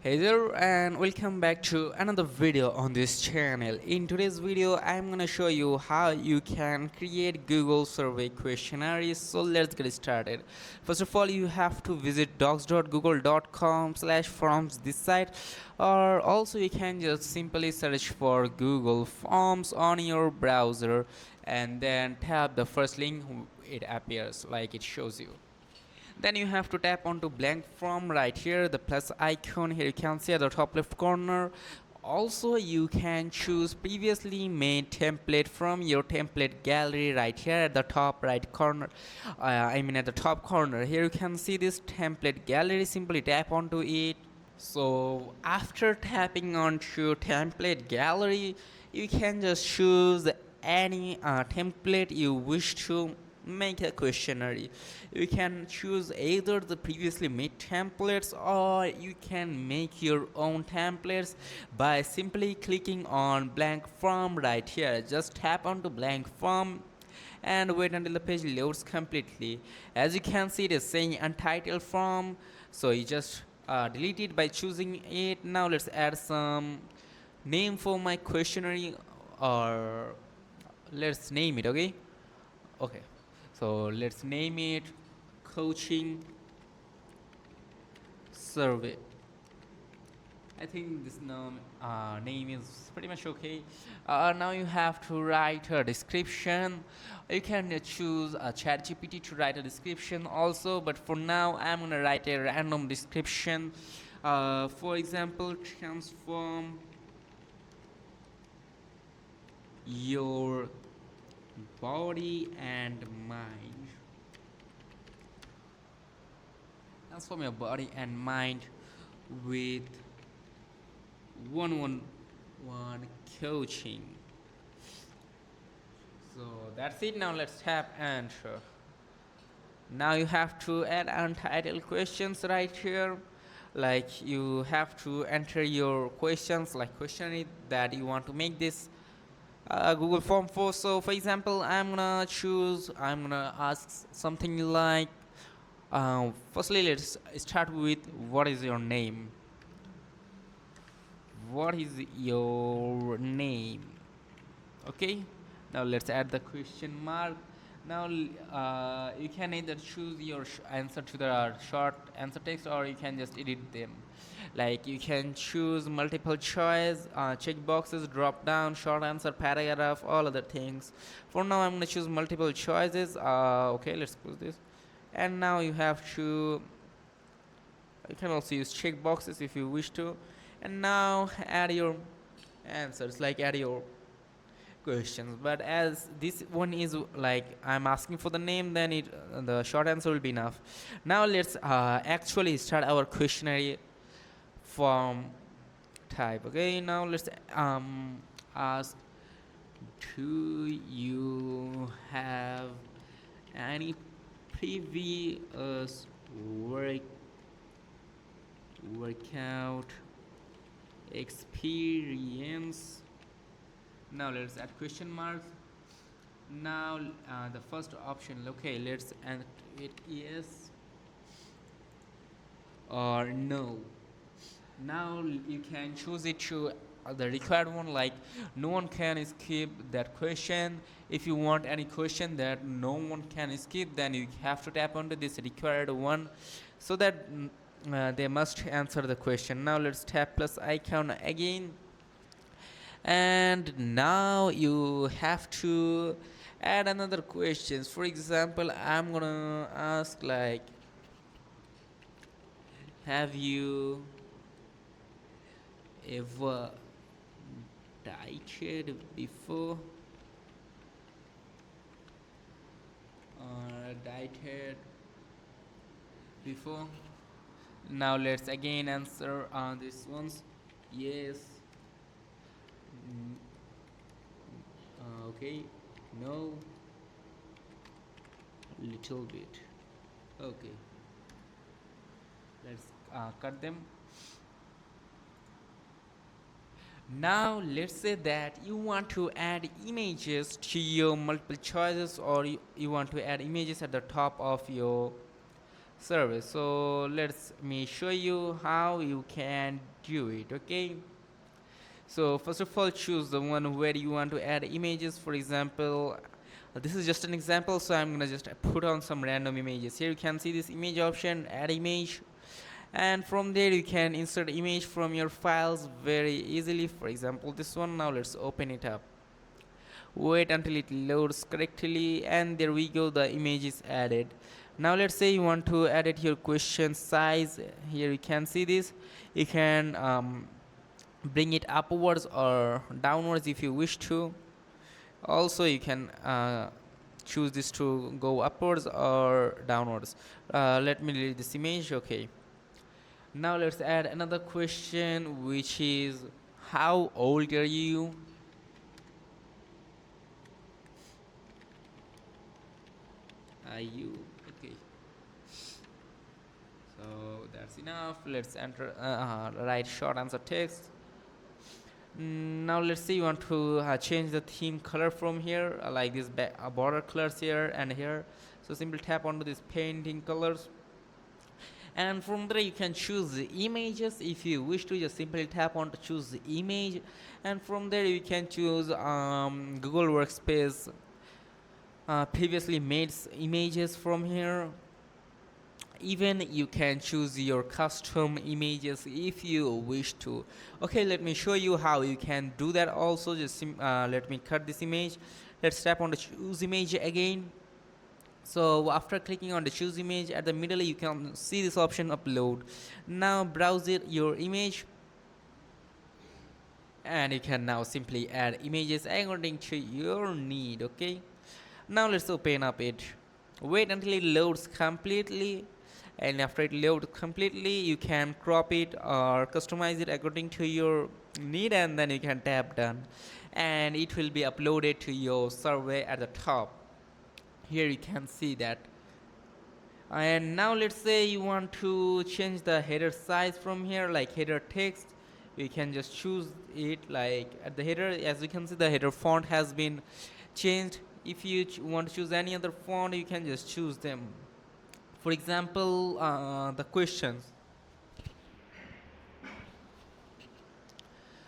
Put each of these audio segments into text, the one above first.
Hey there and welcome back to another video on this channel. In today's video I'm gonna show you how you can create Google survey questionnaires. So let's get started. First of all, you have to visit docs.google.com/forms, this site, or also you can just simply search for Google Forms on your browser and then tap the first link. It appears like it shows you. Then you have to tap onto blank form right here, the plus icon here you can see at the top left corner. Also you can choose previously made template from your template gallery right here at the top right corner. At the top corner here you can see this template gallery. Simply tap onto it. So after tapping onto template gallery, you can just choose any template you wish to make a questionnaire. You can choose either the previously made templates or you can make your own templates by simply clicking on blank form right here. Just tap onto blank form and wait until the page loads completely. As you can see, it is saying untitled form, so you just delete it by choosing it. Now let's add some name for my questionnaire, or let's name it. Okay, so let's name it coaching survey. I think this name is pretty much okay. Now you have to write a description. You can choose a ChatGPT to write a description also, but for now I'm gonna write a random description. For example, transform your body and mind. Transform your body and mind with one-on-one coaching. So that's it. Now let's tap enter. Now you have to add untitled questions right here. Like you have to enter your questions, like questionnaire that you want to make this Google form for. So for example, I'm gonna ask something like, firstly let's start with what is your name. What is your name? Okay, now let's add the question mark. Now you can either choose your answer to the short answer text, or you can just edit them. Like you can choose multiple choice, check boxes, drop down, short answer, paragraph, all other things. For now I'm going to choose multiple choices. Okay, let's close this. And now you have to, you can also use check boxes if you wish to. And now add your answers, like add your questions. But as this one is like I'm asking for the name, then the short answer will be enough. Now let's actually start our questionnaire form type. Okay, now let's ask, do you have any previous workout experience? Now let's add question marks. Now the first option, okay, let's add it yes or no. Now you can choose it to the required one, like no one can skip that question. If you want any question that no one can skip, then you have to tap onto this required one, so that they must answer the question. Now let's tap plus icon again, and now you have to add another questions. For example, I'm gonna ask like, have you ever dieted before, or dieted before? Now let's again answer on these ones. Yes. Mm, okay. No. Little bit. Okay. Let's cut them. Now let's say that you want to add images to your multiple choices, or you want to add images at the top of your survey. So let's me show you how you can do it. Okay, so first of all, choose the one where you want to add images. For example, this is just an example, so I'm gonna just put on some random images. Here you can see this image option, add image, and from there you can insert image from your files very easily. For example, this one. Now let's open it up. Wait until it loads correctly, and there we go, the image is added. Now let's say you want to edit your question size. Here you can see this. You can bring it upwards or downwards if you wish to. Also you can choose this to go upwards or downwards. Let me delete this image. Okay, now let's add another question, which is how old are you? Are you okay? So that's enough. Let's enter write short answer text. Now let's say you want to change the theme color from here, like this border colors here and here. So simply tap onto this painting colors, and from there you can choose the images. If you wish to, just simply tap on to choose the image, and from there you can choose Google Workspace previously made images from here. Even you can choose your custom images if you wish to. Okay, let me show you how you can do that also. Just let me cut this image. Let's tap on the choose image again. So after clicking on the choose image, at the middle you can see this option upload. Now browse it your image, and you can now simply add images according to your need. Okay, now let's open up it. Wait until it loads completely, and after it loads completely you can crop it or customize it according to your need, and then you can tap done, and it will be uploaded to your survey at the top. Here you can see that. And now let's say you want to change the header size from here, like header text. You can just choose it, like at the header. As you can see, the header font has been changed. If you want to choose any other font, you can just choose them. For example, the questions.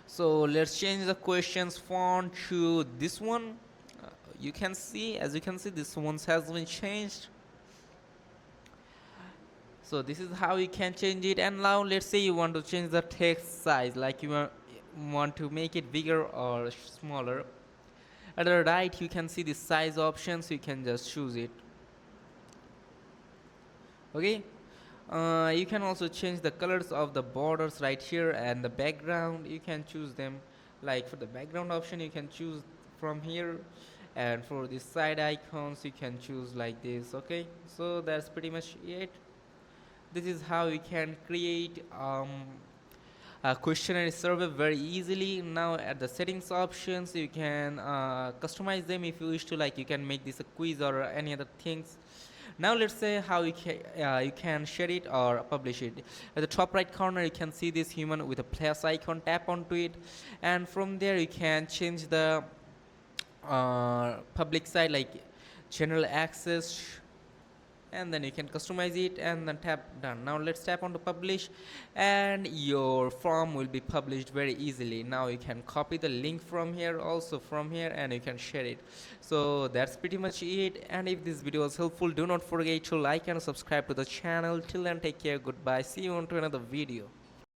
So let's change the questions font to this one. You can see, as you can see, this one has been changed. So this is how you can change it. And now let's say you want to change the text size, like you want to make it bigger or smaller. At the right you can see the size options, so you can just choose it. Okay, you can also change the colors of the borders right here, and the background you can choose them. Like for the background option you can choose from here, and for the side icons you can choose like this. Okay, so that's pretty much it. This is how you can create a questionnaire survey very easily. Now at the settings options you can customize them if you wish to, like you can make this a quiz or any other things. Now let's say how you can share it or publish it. At the top right corner you can see this human with a plus icon. Tap onto it, and from there you can change the public side, like general access, and then you can customize it and then tap done. Now let's tap on to publish, and your form will be published very easily. Now you can copy the link from here, also from here, and you can share it. So that's pretty much it. And if this video was helpful, do not forget to like and subscribe to the channel. Till then, take care, goodbye, see you on to another video.